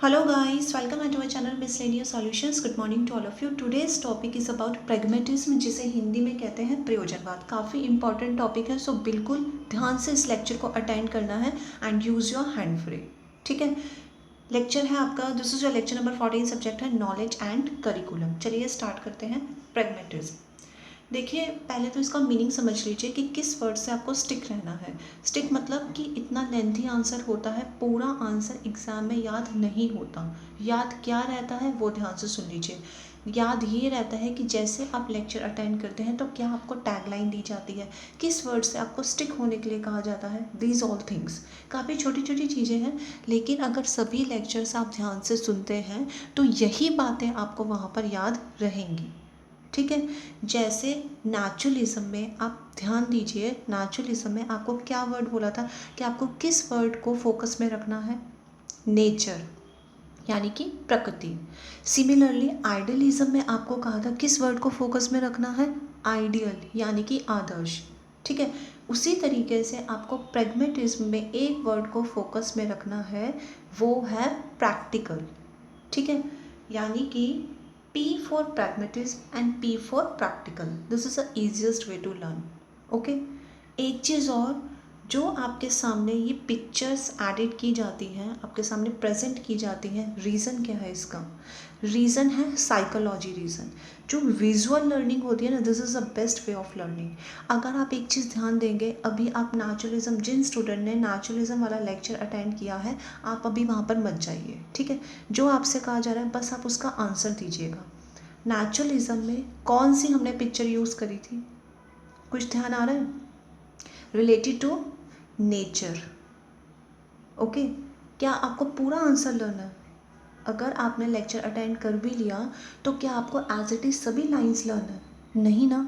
Hello guys, welcome back to our channel Miscellaneous Solutions. Good morning to all of you. Today's topic is about pragmatism, जिसे हिंदी में कहते हैं प्रयोजनवाद. काफ़ी important topic है, सो बिल्कुल ध्यान से इस लेक्चर को अटेंड करना है and use your hand free. ठीक है, लेक्चर है आपका, this is your lecture number 14. Subject है नॉलेज एंड करिकुलम. चलिए स्टार्ट करते हैं. प्रैग्मेटिज्म. देखिए, पहले तो इसका मीनिंग समझ लीजिए कि किस वर्ड से आपको स्टिक रहना है. स्टिक मतलब कि इतना लेंथी आंसर होता है, पूरा आंसर एग्ज़ाम में याद नहीं होता. याद क्या रहता है वो ध्यान से सुन लीजिए. याद ये रहता है कि जैसे आप लेक्चर अटेंड करते हैं तो क्या आपको टैगलाइन दी जाती है, किस वर्ड से आपको स्टिक होने के लिए कहा जाता है. दीज ऑल थिंग्स काफ़ी छोटी छोटी चीज़ें हैं, लेकिन अगर सभी लेक्चर्स आप ध्यान से सुनते हैं तो यही बातें आपको वहाँ पर याद रहेंगी. ठीक है, जैसे नेचुरलिज्म में आप ध्यान दीजिए. नेचुरलिज्म में आपको क्या वर्ड बोला था कि आपको किस वर्ड को फोकस में रखना है. नेचर यानी कि प्रकृति. सिमिलरली आइडियलिज्म में आपको कहा था किस वर्ड को फोकस में रखना है. आइडियल यानी कि आदर्श. ठीक है, उसी तरीके से आपको प्रैग्मेटिज्म में एक वर्ड को फोकस में रखना है, वो है प्रैक्टिकल. ठीक है, यानी कि P for pragmatism and P for practical. This is the easiest way to learn. Okay? एक चीज़ और, जो आपके सामने ये पिक्चर्स एडिट की जाती हैं, आपके सामने प्रेजेंट की जाती हैं, रीज़न क्या है इसका. रीज़न है साइकोलॉजी रीज़न. जो विजुअल लर्निंग होती है ना, this is the best way of learning. अगर आप एक चीज़ ध्यान देंगे, अभी आप नेचुरलिज्म, जिन स्टूडेंट ने नेचुरलिज्म वाला लेक्चर अटेंड किया है, आप अभी वहाँ पर मत जाइए. ठीक है, जो आपसे कहा जा रहा है बस आप उसका आंसर दीजिएगा. नेचुरलिज्म में कौन सी हमने पिक्चर यूज़ करी थी, कुछ ध्यान आ रहा है. Related to nature. ओके, क्या आपको पूरा आंसर लर्न है. अगर आपने लेक्चर अटेंड कर भी लिया तो क्या आपको एज इट इज़ सभी लाइंस लर्न है. नहीं ना.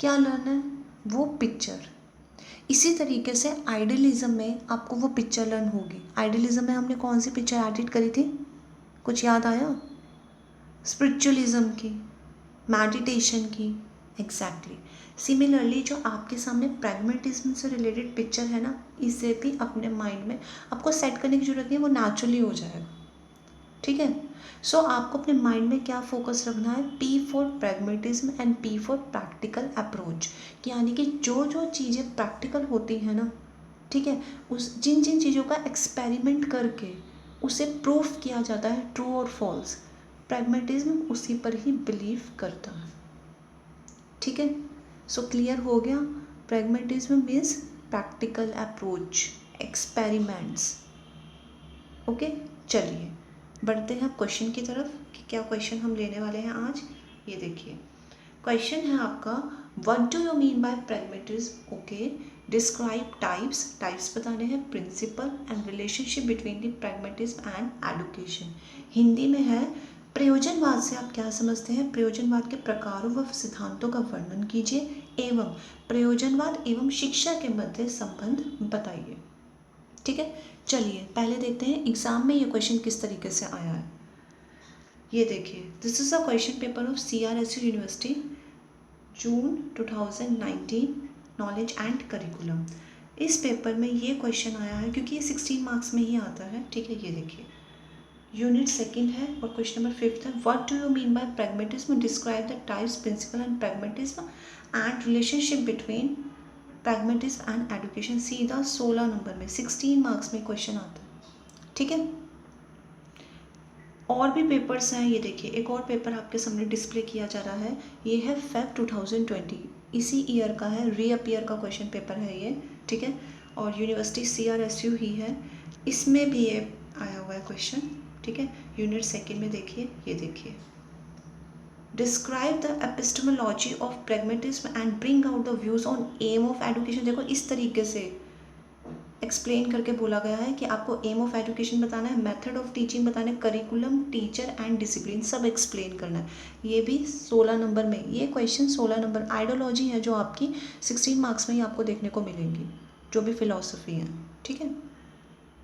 क्या लर्न है, वो पिक्चर. इसी तरीके से आइडियलिज्म में आपको वो पिक्चर लर्न होगी. आइडियलिज्म में हमने कौन सी पिक्चर एडिट करी थी, कुछ याद आया. स्पिरिचुअलिज्म की, मेडिटेशन की. एग्जैक्टली. सिमिलरली जो आपके सामने प्रैग्मेटिज्म से रिलेटेड पिक्चर है ना, इसे भी अपने माइंड में आपको सेट करने की जरूरत नहीं है, वो नेचुरली हो जाएगा. ठीक है, सो आपको अपने माइंड में क्या फोकस रखना है. P for pragmatism and P for practical approach. यानी कि जो जो चीज़ें प्रैक्टिकल होती हैं ना, ठीक है, उस जिन जिन चीज़ों का एक्सपेरिमेंट करके उसे प्रूफ किया जाता है ट्रू और फॉल्स, प्रैग्मेटिज्म उसी पर ही बिलीव करता है. ठीक है, सो क्लियर हो गया. Pragmatism means practical approach, experiments. Okay, चलिए बढ़ते हैं क्वेश्चन की तरफ कि क्या क्वेश्चन हम लेने वाले हैं आज. ये देखिए, क्वेश्चन है आपका, what do you mean by pragmatism. Okay, describe types. Types बताने हैं, principle and relationship between the pragmatism and education. Hindi में है, प्रयोजनवाद से आप क्या समझते हैं. प्रयोजनवाद के प्रकारों व सिद्धांतों का वर्णन कीजिए एवं प्रयोजनवाद एवं शिक्षा के मध्य संबंध बताइए. ठीक है, चलिए पहले देखते हैं एग्जाम में ये क्वेश्चन किस तरीके से आया है. ये देखिए, this is a question paper of CRSU university, June 2019, knowledge and curriculum. इस पेपर में ये क्वेश्चन आया है क्योंकि ये 16 मार्क्स में ही आता है. ठीक है, ये देखिए, यूनिट सेकंड है और क्वेश्चन नंबर 5 है. What do you mean by pragmatism, describe the types, principle and pragmatism and relationship between pragmatism and education. सीधा 16 नंबर में 16 मार्क्स में क्वेश्चन आता है. ठीक है, और भी पेपर्स हैं. ये देखिए, एक और पेपर आपके सामने डिस्प्ले किया जा रहा है. ये है Feb 2020, इसी ईयर का है, रीअपियर का क्वेश्चन पेपर है ये. ठीक है, और यूनिवर्सिटी CRSU ही है, इसमें भी ये आया हुआ है क्वेश्चन. ठीक है, यूनिट सेकेंड में देखिए, ये देखिए, describe the epistemology of pragmatism and bring out the views on aim of education. देखो, इस तरीके से एक्सप्लेन करके बोला गया है कि आपको एम ऑफ एजुकेशन बताना है, मेथड ऑफ टीचिंग बताना है, करिकुलम, टीचर एंड डिसिप्लिन सब एक्सप्लेन करना है. ये भी 16 नंबर में, ये क्वेश्चन 16 नंबर. आइडियोलॉजी है जो आपकी 16 मार्क्स में ही आपको देखने को मिलेंगी, जो भी फिलॉसफी है. ठीक है,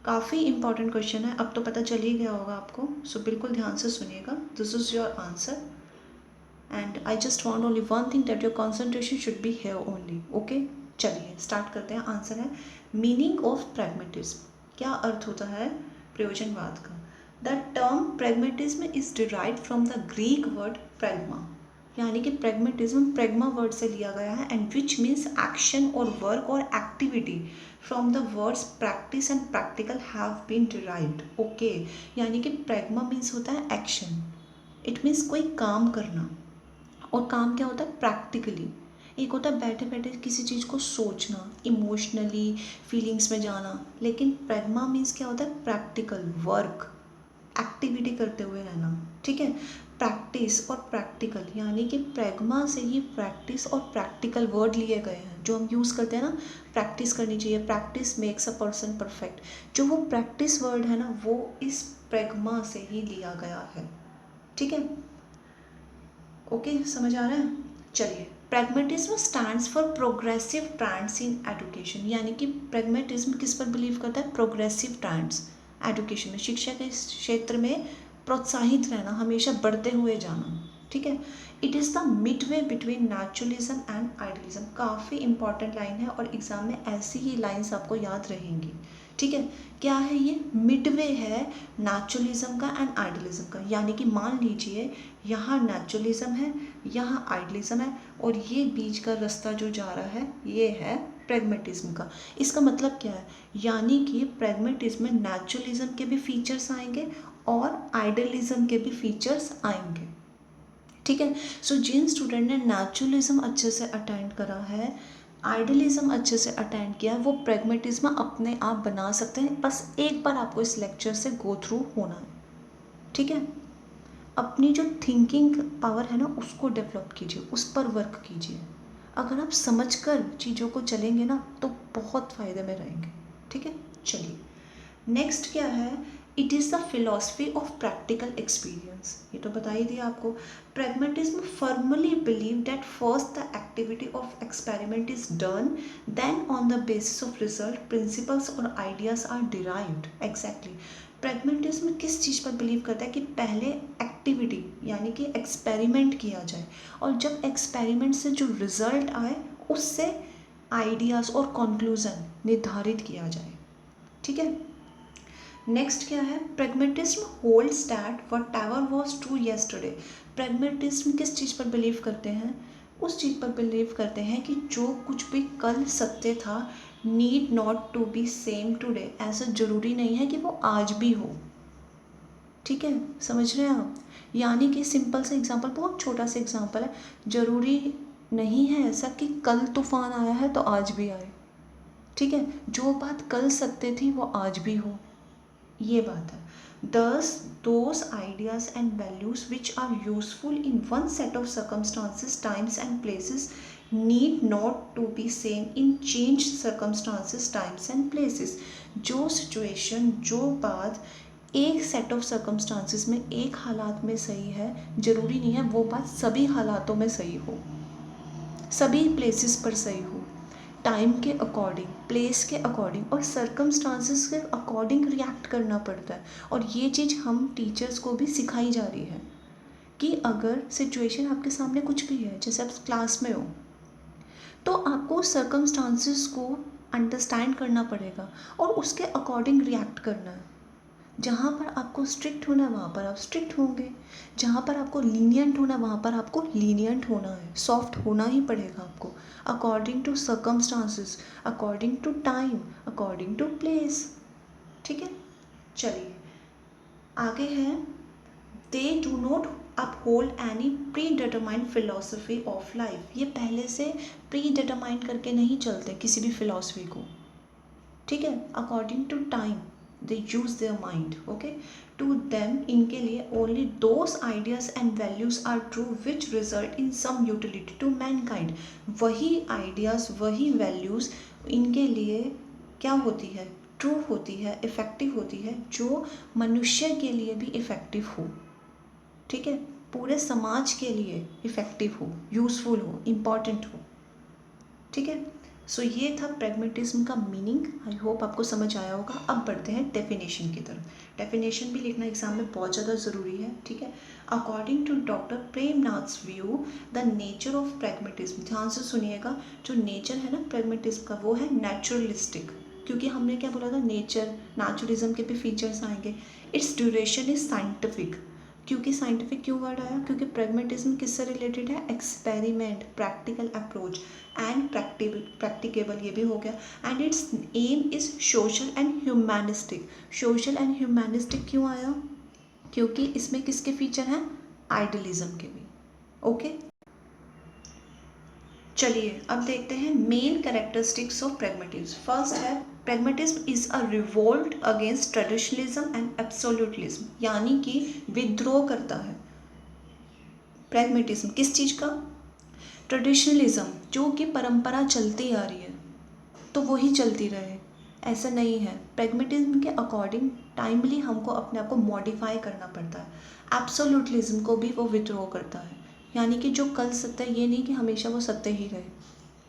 काफ़ी इंपॉर्टेंट क्वेश्चन है. अब तो पता चल ही गया होगा आपको, सो बिल्कुल ध्यान से सुनिएगा. This is your answer and I just want only one thing, that your concentration should be here only. Okay, चलिए स्टार्ट करते हैं. आंसर है मीनिंग ऑफ प्रैग्मेटिज्म. क्या अर्थ होता है प्रयोजनवाद का. The term pragmatism is derived from the Greek word pragma, यानी कि pragmatism pragma वर्ड से लिया गया है, एंड विच मीन्स एक्शन और वर्क और activity from the words practice and practical have been derived. Okay, यानी कि pragma मीन्स होता है एक्शन, इट मीन्स कोई काम करना, और काम क्या होता है प्रैक्टिकली। एक होता है बैठे बैठे किसी चीज़ को सोचना, इमोशनली फीलिंग्स में जाना, लेकिन प्रेगमा मीन्स क्या होता है प्रैक्टिकल वर्क, एक्टिविटी करते हुए रहना। ठीक है, प्रैक्टिस और प्रैक्टिकल, यानी कि प्रेगमा से ही प्रैक्टिस और प्रैक्टिकल वर्ड लिए गए हैं, जो हम यूज़ करते हैं ना, प्रैक्टिस करनी चाहिए, practice makes a person perfect, जो वो प्रैक्टिस वर्ड है ना वो इस प्रेगमा से ही लिया गया है। ठीक है, ओके, समझ आ रहा है। चलिए, pragmatism stands for progressive trends in education, यानी कि प्रैग्मेटिज्म किस पर बिलीव करता है, प्रोग्रेसिव ट्रेंड्स एजुकेशन में, शिक्षा के क्षेत्र में प्रोत्साहित रहना, हमेशा बढ़ते हुए जाना। ठीक है, it is the Midway between naturalism and idealism, काफ़ी इंपॉर्टेंट लाइन है और एग्जाम में ऐसी ही लाइन्स आपको याद रहेंगी। ठीक है, क्या है ये, मिडवे है नेचुरलिज्म का एंड आइडियलिज्म का, यानी कि मान लीजिए यहाँ नेचुरलिज्म है, यहाँ आइडियलिज्म है, और ये बीच का रास्ता जो जा रहा है ये है प्रैग्मेटिज्म का। इसका मतलब क्या है, यानी कि प्रैग्मेटिज्म में नेचुरलिज्म के भी फीचर्स आएंगे और आइडियलिज्म के भी फीचर्स आएंगे। ठीक है, सो जिन स्टूडेंट ने नेचुरलिज्म अच्छे से अटेंड करा है, आइडियलिज्म अच्छे से अटेंड किया है, वो प्रैग्मेटिज्म अपने आप बना सकते हैं, बस एक बार आपको इस लेक्चर से गो थ्रू होना है। ठीक है, अपनी जो थिंकिंग पावर है ना उसको डेवलप कीजिए, उस पर वर्क कीजिए। अगर आप समझकर चीज़ों को चलेंगे ना तो बहुत फ़ायदे में रहेंगे। ठीक है, चलिए नेक्स्ट क्या है, it is the philosophy of practical experience, ये तो बता ही दिया आपको। Pragmatism firmly believe that first the activity of experiment is done, then on the basis of result principles और ideas are derived. Exactly, pragmatism किस चीज़ पर बिलीव करता है कि पहले एक्टिविटी यानी कि एक्सपेरिमेंट किया जाए, और जब एक्सपेरिमेंट से जो रिजल्ट आए उससे आइडियाज़ और कंक्लूजन निर्धारित किया जाए। ठीक है, नेक्स्ट क्या है, pragmatism holds that whatever was true yesterday. Pragmatism किस चीज़ पर बिलीव करते हैं, उस चीज़ पर बिलीव करते हैं कि जो कुछ भी कल सत्य था need not to be same today, ऐसा ज़रूरी नहीं है कि वो आज भी हो। ठीक है, समझ रहे हैं आप, यानी कि सिंपल सा एग्जांपल, बहुत छोटा सा एग्जांपल है, ज़रूरी नहीं है ऐसा कि कल तूफान आया है तो आज भी आए। ठीक है, जो बात कल सत्य थी वो आज भी हो, ये बात है। Thus, those ideas and values which are useful in one set of circumstances, times and places need not to be same in changed circumstances, times and places. जो situation, जो बात एक सेट ऑफ सर्कमस्टांसिस में एक हालात में सही है, ज़रूरी नहीं है वो बात सभी हालातों में सही हो, सभी प्लेसेस पर सही हो, टाइम के अकॉर्डिंग, प्लेस के अकॉर्डिंग और सर्कमस्टांसिस के अकॉर्डिंग रिएक्ट करना पड़ता है। और ये चीज़ हम टीचर्स को भी सिखाई जा रही है कि अगर सिचुएशन आपके सामने कुछ भी है, जैसे आप क्लास में हो, तो आपको सर्कमस्टांसिस को अंडरस्टैंड करना पड़ेगा और उसके अकॉर्डिंग रिएक्ट करना है। जहाँ पर आपको स्ट्रिक्ट होना है वहाँ पर आप स्ट्रिक्ट होंगे, जहाँ पर आपको लीनियंट होना है वहाँ पर आपको लीनियंट होना है, सॉफ्ट होना ही पड़ेगा आपको, according to circumstances, according to time, according to place. ठीक है, चलिए आगे है, they do not uphold any predetermined philosophy of life. ये पहले से प्री डिटरमाइंड करके नहीं चलते किसी भी फिलोसफी को। ठीक है, according to time they use their mind, okay, to them इनके लिए only those ideas and values are true which result in some utility to mankind। वही ideas, वही values इनके लिए क्या होती है, ट्रू होती है, इफ़ेक्टिव होती है, जो मनुष्य के लिए भी इफ़ेक्टिव हो। ठीक है, पूरे समाज के लिए इफ़ेक्टिव हो, यूज़फुल हो, इम्पॉर्टेंट हो। ठीक है, सो ये था प्रैग्मेटिज्म का मीनिंग। आई होप आपको समझ आया होगा। अब बढ़ते हैं डेफिनेशन की तरफ। डेफिनेशन भी लिखना एग्जाम में बहुत ज़्यादा ज़रूरी है। ठीक है, according to doctor Premnath's view the nature of pragmatism, ध्यान से सुनिएगा, जो नेचर है ना प्रैग्मेटिज्म का वो है नेचुरलिस्टिक। क्योंकि हमने क्या बोला था, नेचुरलिज्म के भी फीचर्स आएंगे। इट्स ड्यूरेशन इज साइंटिफिक, क्योंकि साइंटिफिक क्यों वर्ड आया, क्योंकि प्रैग्मेटिज्म किससे रिलेटेड है, experiment, practical approach and practicable, ये भी हो गया। And its aim is social and humanistic. Social and humanistic क्यों आया, क्योंकि इसमें किसके फीचर हैं, आइडियलिज्म के भी। ओके, चलिए अब देखते हैं main characteristics of pragmatism. First है, pragmatism is a revolt against traditionalism and absolutism, यानी कि विद्रोह करता है प्रैग्मेटिज्म किस चीज़ का, ट्रेडिशनलिज्म, जो कि परंपरा चलती आ रही है तो वही चलती रहे, ऐसा नहीं है। प्रैग्मेटिज्म के अकॉर्डिंग टाइमली हमको अपने आप को मॉडिफाई करना पड़ता है। एब्सोल्यूटलिज्म को भी वो विद्रोह करता है, यानी कि जो कल सत्य है ये नहीं कि हमेशा वो सत्य ही रहे।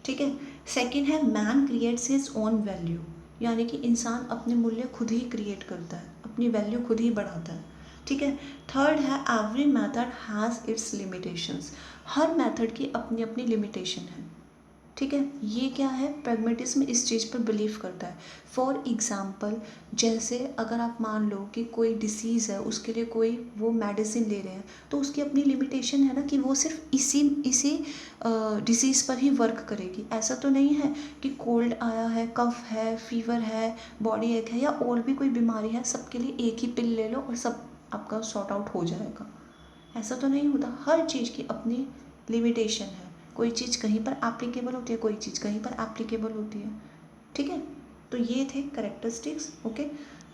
ठीक है। सेकंड है, man creates his own value, यानी कि इंसान अपने मूल्य खुद ही क्रिएट करता है, अपनी वैल्यू खुद ही बढ़ाता है। ठीक है। थर्ड है, every method has its limitations, her method की अपनी अपनी लिमिटेशन है। ठीक है। ये क्या है, प्रैग्मेटिज्म इस चीज़ पर बिलीव करता है। फॉर एग्ज़ाम्पल, जैसे अगर आप मान लो कि कोई डिसीज़ है, उसके लिए कोई वो मेडिसिन ले रहे हैं, तो उसकी अपनी लिमिटेशन है ना, कि वो सिर्फ इसी डिसीज़ पर ही वर्क करेगी। ऐसा तो नहीं है कि कोल्ड आया है, कफ है, फीवर है, बॉडी एक है, या और भी कोई बीमारी है, सबके लिए एक ही पिल ले लो और सब आपका सॉर्ट आउट हो जाएगा। ऐसा तो नहीं होता, हर चीज़ की अपनी लिमिटेशन है। कोई चीज़ कहीं पर एप्लीकेबल होती है, कोई चीज़ कहीं पर एप्लीकेबल होती है। ठीक है। तो ये थे कैरेक्टरिस्टिक्स। ओके,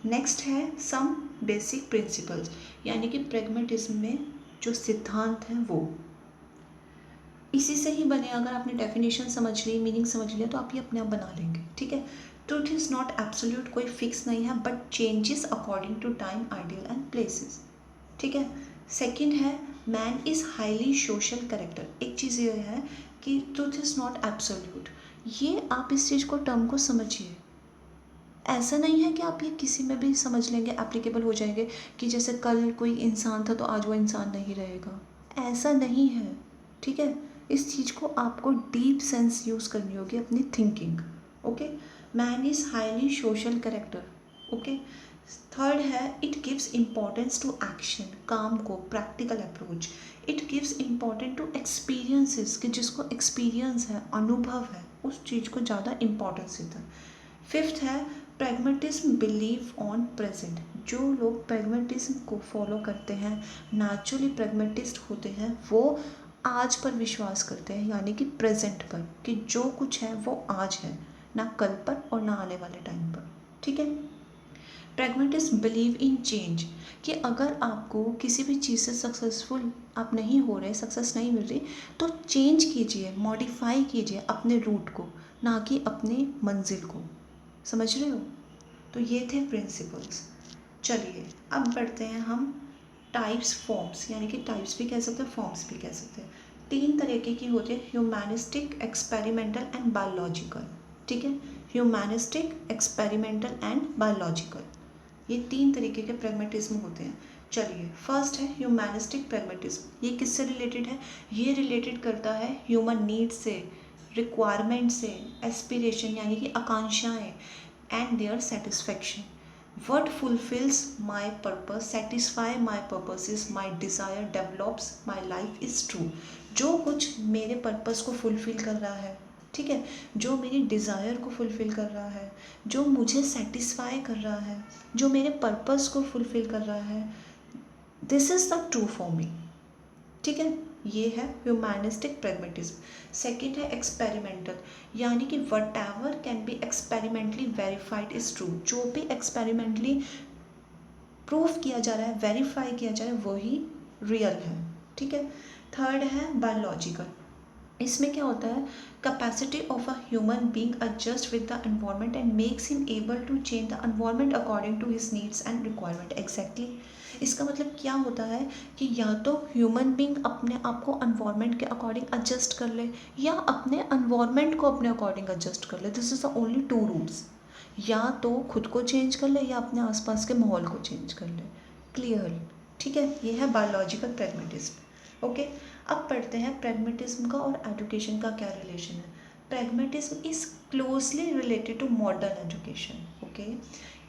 नेक्स्ट है सम बेसिक प्रिंसिपल्स, यानी कि प्रैग्मेटिज्म में जो सिद्धांत हैं वो इसी से ही बने। अगर आपने डेफिनेशन समझ ली, मीनिंग समझ लिया, तो आप ये अपने आप बना लेंगे। ठीक है। ट्रूथ इज़ नॉट एब्सोल्यूट, कोई फिक्स नहीं है, but changes according to time, ideal and places. ठीक है। सेकंड है, man is highly social character. एक चीज़ ये है कि ट्रूथ इज़ नॉट एब्सोल्यूट, ये आप इस चीज़ को, टर्म को समझिए। ऐसा नहीं है कि आप ये किसी में भी समझ लेंगे, एप्लीकेबल हो जाएंगे, कि जैसे कल कोई इंसान था तो आज वो इंसान नहीं रहेगा, ऐसा नहीं है। ठीक है। इस चीज़ को आपको डीप सेंस यूज़ करनी होगी अपनी thinking. Okay. Man is highly social character. Okay. Third है, it gives importance to action, काम को, practical approach. It gives importance to experiences, कि जिसको एक्सपीरियंस है, अनुभव है, उस चीज़ को ज़्यादा इम्पोर्टेंस देता है। फिफ्थ है, प्रैग्मेटिज्म बिलीव ऑन प्रेजेंट। जो लोग प्रैग्मेटिज्म को फॉलो करते हैं, नेचुरली प्रैग्मेटिस्ट होते हैं, वो आज पर विश्वास करते हैं, यानी कि प्रेजेंट पर, कि जो कुछ है वो आज है, ना कल पर और ना आने वाले टाइम पर। ठीक है। प्रैग्मेटिस्ट बिलीव इन चेंज, कि अगर आपको किसी भी चीज़ से सक्सेसफुल आप नहीं हो रहे, सक्सेस नहीं मिल रही, तो चेंज कीजिए, मॉडिफाई कीजिए अपने रूट को, ना कि अपनी मंजिल को। समझ रहे हो। तो ये थे प्रिंसिपल्स। चलिए अब बढ़ते हैं हम टाइप्स, फॉर्म्स, यानी कि टाइप्स भी कह सकते हैं, फॉर्म्स भी कह सकते हैं। तीन तरीके की होती है, ह्यूमैनिस्टिक, एक्सपेरिमेंटल एंड बायोलॉजिकल। ठीक है। ह्यूमैनिस्टिक, एक्सपेरिमेंटल एंड बायोलॉजिकल, ये तीन तरीके के प्रैग्मेटिज्म होते हैं। चलिए, फर्स्ट है ह्यूमैनिस्टिक प्रैग्मेटिज्म। ये किससे रिलेटेड है, ये रिलेटेड करता है ह्यूमन नीड्स से, रिक्वायरमेंट से, एस्पिरेशन यानी कि आकांक्षाएं, and their satisfaction. What fulfills my purpose, satisfy my purposes, my desire develops, my life is true। जो कुछ मेरे पर्पस को फुलफिल कर रहा है, ठीक है, जो मेरी डिज़ायर को फुलफिल कर रहा है, जो मुझे सेटिस्फाई कर रहा है, जो मेरे पर्पस को फुलफिल कर रहा है, this is the true for me. ठीक है। ये है ह्यूमैनिस्टिक प्रैग्मेटिज्म। सेकंड है एक्सपेरिमेंटल, यानी कि what ever can be experimentally verified is true. जो भी एक्सपेरिमेंटली प्रूफ किया जा रहा है, वेरीफाई किया जा रहा है, वही रियल है। ठीक है। थर्ड है बायोलॉजिकल। इसमें क्या होता है, capacity of a human being adjust with the environment and makes him able to change the environment according to his needs and requirement. Exactly, इसका मतलब क्या होता है कि या तो ह्यूमन बीइंग अपने आप को एनवायरनमेंट के अकॉर्डिंग एडजस्ट कर ले, या अपने एनवायरनमेंट को अपने अकॉर्डिंग एडजस्ट कर ले। This is the only two routes, या तो खुद को चेंज कर ले या अपने आसपास के माहौल को चेंज कर ले। क्लियर। ठीक है। ये है बायोलॉजिकल प्रैग्मेटिज्म। ओके। अब पढ़ते हैं प्रैग्मेटिज्म का और एजुकेशन का क्या रिलेशन है। pragmatism is closely related to modern education. Okay,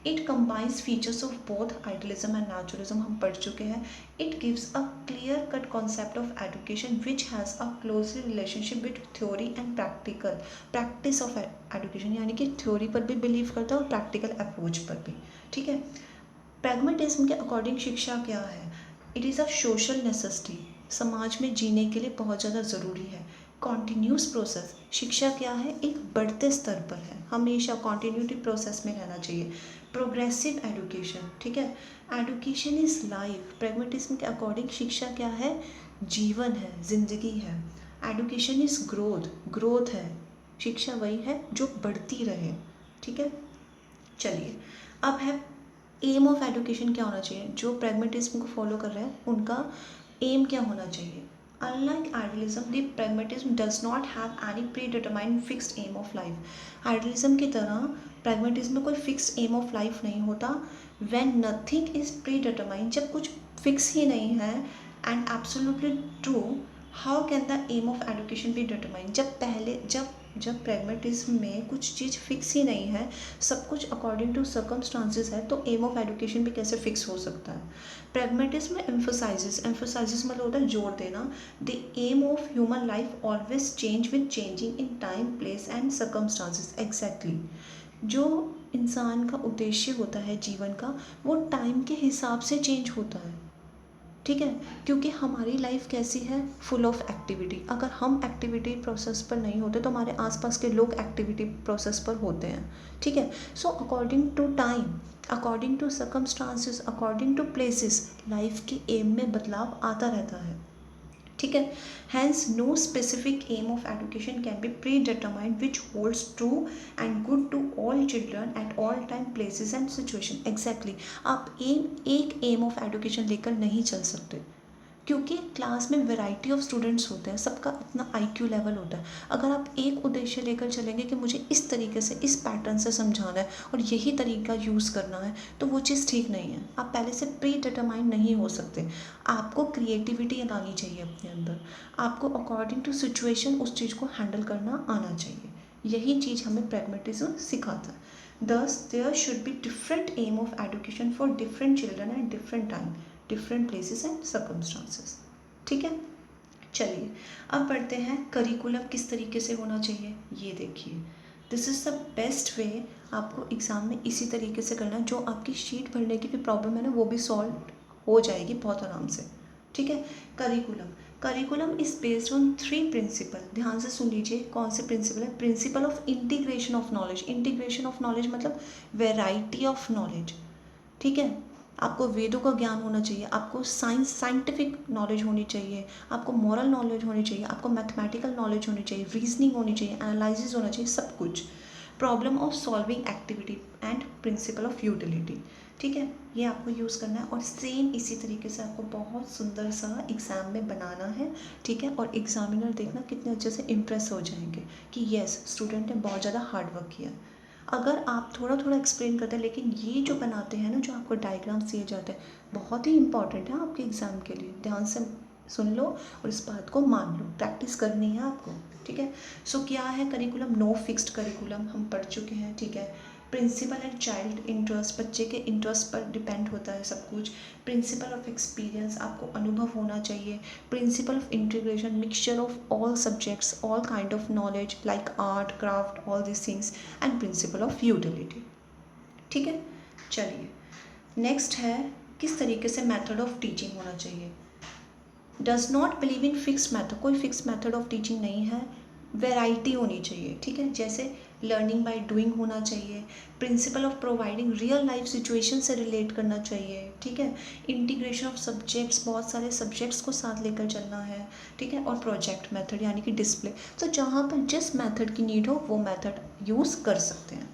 it combines features of both idealism and naturalism. हम पढ़ चुके हैं. It gives a clear cut concept of education which has a closely relationship with theory and practical practice of education. यानी कि theory पर भी believe करता है और practical approach पर भी. ठीक है. pragmatism के अकॉर्डिंग शिक्षा क्या है? It is a social necessity, समाज में जीने के लिए बहुत ज़्यादा ज़रूरी है. कॉन्टीन्यूस प्रोसेस, शिक्षा क्या है? एक बढ़ते स्तर पर है, हमेशा कॉन्टीन्यूटी प्रोसेस में रहना चाहिए. प्रोग्रेसिव एडुकेशन, ठीक है. Education is life. प्रैग्मेटिज्म के अकॉर्डिंग शिक्षा क्या है? जीवन है, जिंदगी है. एडुकेशन इज़ ग्रोथ, ग्रोथ है. शिक्षा वही है जो बढ़ती रहे. ठीक है. चलिए, अब है एम ऑफ एडुकेशन क्या होना चाहिए. जो प्रैग्मेटिज्म को फॉलो कर रहे हैं उनका एम क्या होना चाहिए. Unlike idealism, the pragmatism does not have any predetermined fixed aim of life. Idealism की तरह pragmatism में कोई fixed aim of life नहीं होता. When nothing is predetermined, जब कुछ fix ही नहीं है, and absolutely true, how can the aim of education be determined? जब pragmatism में कुछ चीज़ फिक्स ही नहीं है, सब कुछ अकॉर्डिंग टू सर्कमस्टांसेस है, तो एम ऑफ एडुकेशन भी कैसे फिक्स हो सकता है. pragmatism में एम्फोसाइजेस मतलब होता है जोर देना. The aim of human life always change with changing in time, place and circumstances. Exactly, जो इंसान का उद्देश्य होता है जीवन का, वो टाइम के हिसाब से चेंज होता है. ठीक है, क्योंकि हमारी लाइफ कैसी है? Full of activity. अगर हम एक्टिविटी प्रोसेस पर नहीं होते तो हमारे आसपास के लोग एक्टिविटी प्रोसेस पर होते हैं. ठीक है. So according to time, according to circumstances, according to places, life के एम में बदलाव आता रहता है. ठीक है. Hence no specific aim of education can be predetermined which holds true and good to all children at all time, places and situation. Exactly, आप एक एम ऑफ एडुकेशन लेकर नहीं चल सकते, क्योंकि क्लास में वैरायटी ऑफ स्टूडेंट्स होते हैं, सबका अपना IQ लेवल होता है. अगर आप एक उद्देश्य लेकर चलेंगे कि मुझे इस तरीके से, इस पैटर्न से समझाना है और यही तरीका यूज़ करना है, तो वो चीज़ ठीक नहीं है. आप पहले से प्री डिटरमाइंड नहीं हो सकते. आपको क्रिएटिविटी लानी चाहिए अपने अंदर. आपको अकॉर्डिंग टू सिचुएशन उस चीज़ को हैंडल करना आना चाहिए. यही चीज़ हमें प्रैग्मेटिज्म सिखाता है. Thus, there should be different aim of education for different children at different time, different places and circumstances. ठीक है. चलिए, अब पढ़ते हैं करिकुलम किस तरीके से होना चाहिए. ये देखिए, this is the best way. आपको एग्ज़ाम में इसी तरीके से करना है. जो आपकी शीट भरने की भी प्रॉब्लम है ना, वो भी सॉल्व हो जाएगी बहुत आराम से. ठीक है. Curriculum is based on 3 principle. ध्यान से सुन लीजिए कौन से प्रिंसिपल है. Principle of integration of knowledge. Integration of knowledge मतलब वेराइटी ऑफ नॉलेज. ठीक है. आपको वेदों का ज्ञान होना चाहिए, आपको साइंटिफिक नॉलेज होनी चाहिए, आपको मॉरल नॉलेज होनी चाहिए, आपको मैथमेटिकल नॉलेज होनी चाहिए, रीजनिंग होनी चाहिए, एनालिसिस होना चाहिए, सब कुछ. Problem of solving activity and principle of utility. ठीक है, ये आपको यूज़ करना है और सेम इसी तरीके से आपको बहुत सुंदर सा एग्ज़ाम में बनाना है. ठीक है. और एग्जामिनर देखना कितने अच्छे से इम्प्रेस हो जाएंगे कि येस, स्टूडेंट ने बहुत ज़्यादा हार्ड वर्क किया. अगर आप थोड़ा थोड़ा एक्सप्लेन करते हैं, लेकिन ये जो बनाते हैं ना, जो आपको डायग्राम्स दिए जाते हैं, बहुत ही इंपॉर्टेंट है आपके एग्ज़ाम के लिए. ध्यान से सुन लो और इस बात को मान लो, प्रैक्टिस करनी है आपको. ठीक है. सो क्या है करिकुलम? नो फिक्स्ड करिकुलम, हम पढ़ चुके हैं. ठीक है. प्रिंसिपल एंड चाइल्ड इंटरेस्ट, बच्चे के इंटरेस्ट पर डिपेंड होता है सब कुछ. प्रिंसिपल ऑफ एक्सपीरियंस, आपको अनुभव होना चाहिए. Principal of integration, mixture of all subjects, all kind of knowledge like art, craft, all this things. And principle of utility. ठीक है. चलिए, नेक्स्ट है किस तरीके से मेथड ऑफ टीचिंग होना चाहिए. Does not believe in fixed method. कोई फिक्स मेथड ऑफ टीचिंग नहीं है, वैरायटी होनी चाहिए. ठीक है. जैसे लर्निंग बाय डूइंग होना चाहिए. Principle of providing, real life situation से रिलेट करना चाहिए. ठीक है. इंटीग्रेशन ऑफ सब्जेक्ट्स, बहुत सारे सब्जेक्ट्स को साथ लेकर चलना है. ठीक है. और प्रोजेक्ट मेथड यानी कि डिस्प्ले. तो जहाँ पर जिस मेथड की नीड हो वो मेथड यूज़ कर सकते हैं.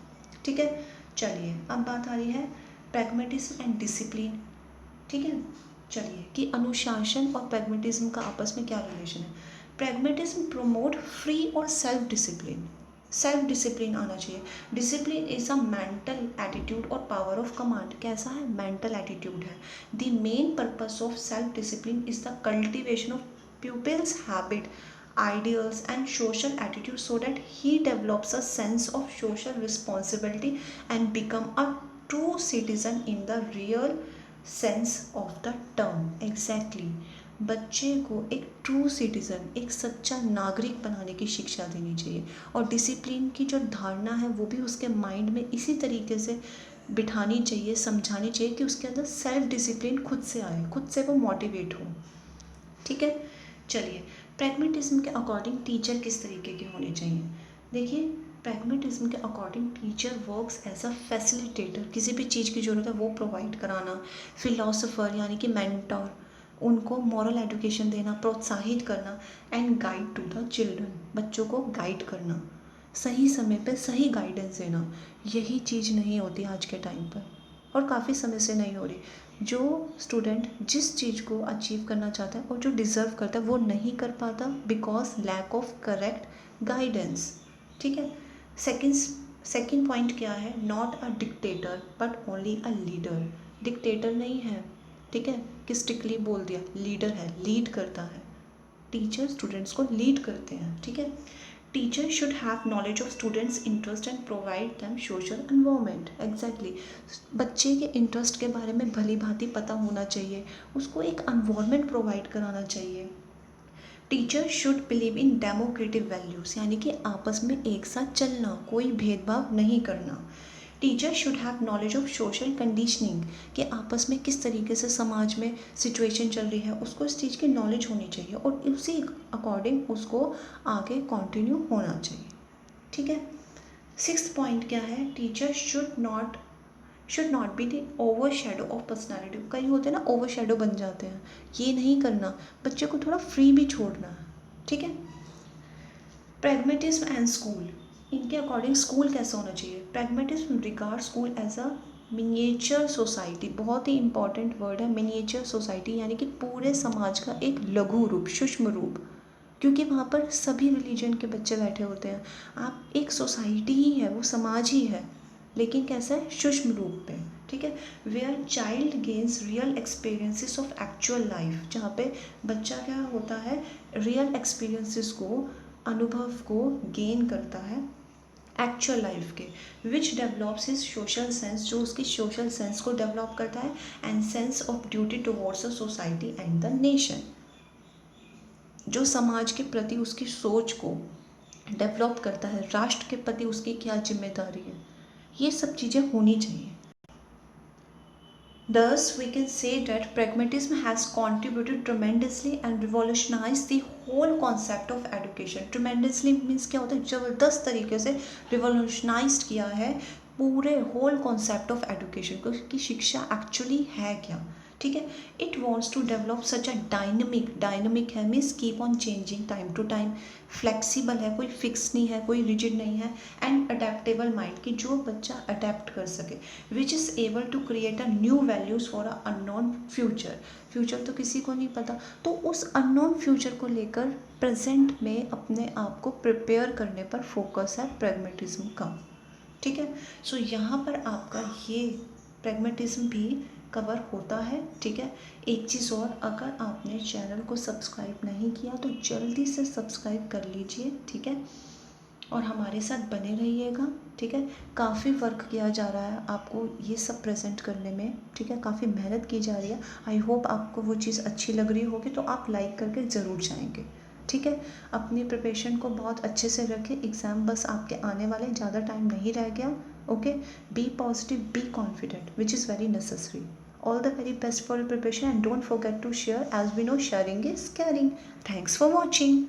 ठीक है. चलिए, अब बात आ रही है प्रैग्मेटिज्म एंड डिसिप्लिन. ठीक है. चलिए, कि अनुशासन और प्रैग्मेटिज्म का आपस में क्या रिलेशन है. प्रैग्मेटिज्म प्रमोट फ्री और सेल्फ डिसिप्लिन. सेल्फ डिसिप्लिन आना चाहिए. Discipline is a mental attitude और पावर ऑफ कमांड. कैसा है? मेंटल एटीट्यूड है. The main purpose of self discipline is the cultivation of pupils habit. ideals and social attitude so that he develops a sense of social responsibility and become a true citizen in the real sense of the term. Exactly. बच्चे को एक true citizen, एक सच्चा नागरिक बनाने की शिक्षा देनी चाहिए और डिसिप्लिन की जो धारणा है वो भी उसके माइंड में इसी तरीके से बिठानी चाहिए, समझानी चाहिए कि उसके अंदर सेल्फ डिसिप्लिन खुद से आए, खुद से वो मोटिवेट हो। ठीक है, चलिए प्रैग्मेटिज्म के अकॉर्डिंग टीचर किस तरीके के होने चाहिए। देखिए, प्रैग्मेटिज्म के according teacher works as a facilitator, किसी भी चीज़ की ज़रूरत है वो प्रोवाइड कराना, फिलोसोफर यानी कि मेंटर, उनको मॉरल एजुकेशन देना, प्रोत्साहित करना, and guide to the children, बच्चों को गाइड करना, सही समय पे सही गाइडेंस देना। यही चीज़ नहीं होती आज के टाइम पर और काफ़ी समय से नहीं हो रही। जो स्टूडेंट जिस चीज़ को अचीव करना चाहता है और जो डिज़र्व करता है वो नहीं कर पाता because lack of correct guidance. ठीक है, सेकेंड पॉइंट क्या है, not a dictator but only a leader. Dictator नहीं है, ठीक है, कि स्ट्रिक्टली बोल दिया, लीडर है, लीड करता है। टीचर स्टूडेंट्स को लीड करते हैं। ठीक है, teacher should have knowledge of students interest and provide them social environment. Exactly, बच्चे के इंटरेस्ट के बारे में भली भांति पता होना चाहिए, उसको एक एनवायरनमेंट प्रोवाइड कराना चाहिए। Teacher should believe in democratic values, यानी कि आपस में एक साथ चलना, कोई भेदभाव नहीं करना। Teacher should have knowledge of social conditioning, कि आपस में किस तरीके से समाज में सिचुएशन चल रही है, उसको इस चीज़ की नॉलेज होनी चाहिए और उसी अकॉर्डिंग उसको आगे कंटिन्यू होना चाहिए। ठीक है, सिक्स्थ पॉइंट क्या है, teacher should not be the over shadow of personality. कई होते हैं ना, ओवर शेडो बन जाते हैं, ये नहीं करना, बच्चे को थोड़ा फ्री भी छोड़ना है। ठीक है, प्रैग्मेटिज्म एंड स्कूल, इनके अकॉर्डिंग स्कूल कैसा होना चाहिए। Pragmatism regard school as a miniature society, बहुत ही इंपॉर्टेंट वर्ड है मिनिएचर सोसाइटी, यानी कि पूरे समाज का एक लघु रूप, सूक्ष्म रूप, क्योंकि वहाँ पर सभी रिलीजन के बच्चे बैठे होते हैं। आप एक सोसाइटी ही है, वो समाज ही है, लेकिन कैसा है, सूक्ष्म रूप में। ठीक है, where child gains real experiences of actual life, जहाँ पे बच्चा क्या होता है, रियल एक्सपीरियंसेस को, अनुभव को गेन करता है एक्चुअल लाइफ के, which develops his social sense, जो उसकी सोशल सेंस को डेवलप करता है, and sense of duty towards the society and the nation, जो समाज के प्रति उसकी सोच को डेवलप करता है, राष्ट्र के प्रति उसकी क्या जिम्मेदारी है, ये सब चीज़ें होनी चाहिए। Thus, we can say that pragmatism has contributed tremendously and revolutionized the whole concept of education. Tremendously means क्या होता है, ज़बरदस्त तरीके से revolutionized किया है पूरे whole concept of education को, कि शिक्षा actually है क्या। ठीक है, it wants to develop such a dynamic है, means keep on changing time to time, flexible है, कोई फिक्स नहीं है, कोई रिजिड नहीं है, एंड अडेप्टेबल माइंड, कि जो बच्चा अडेप्ट कर सके, which is able to create a new values for a unknown future तो किसी को नहीं पता, तो उस अननोन फ्यूचर को लेकर प्रेजेंट में अपने आप को प्रिपेयर करने पर फोकस है प्रैग्मेटिज्म का। ठीक है, सो यहाँ पर आपका ये प्रैग्मेटिज्म भी कवर होता है। ठीक है, एक चीज़ और, अगर आपने चैनल को सब्सक्राइब नहीं किया तो जल्दी से सब्सक्राइब कर लीजिए। ठीक है, और हमारे साथ बने रहिएगा। ठीक है, काफ़ी वर्क किया जा रहा है आपको ये सब प्रेजेंट करने में। ठीक है, काफ़ी मेहनत की जा रही है। आई होप आपको वो चीज़ अच्छी लग रही होगी, तो आप लाइक करके ज़रूर जाएंगे। ठीक है, अपनी प्रिपरेशन को बहुत अच्छे से रखें, एग्ज़ाम बस आपके आने वाले, ज़्यादा टाइम नहीं रह गया। Okay, be positive, be confident, which is very necessary. All the very best for your preparation, and don't forget to share, as we know sharing is caring. Thanks for watching.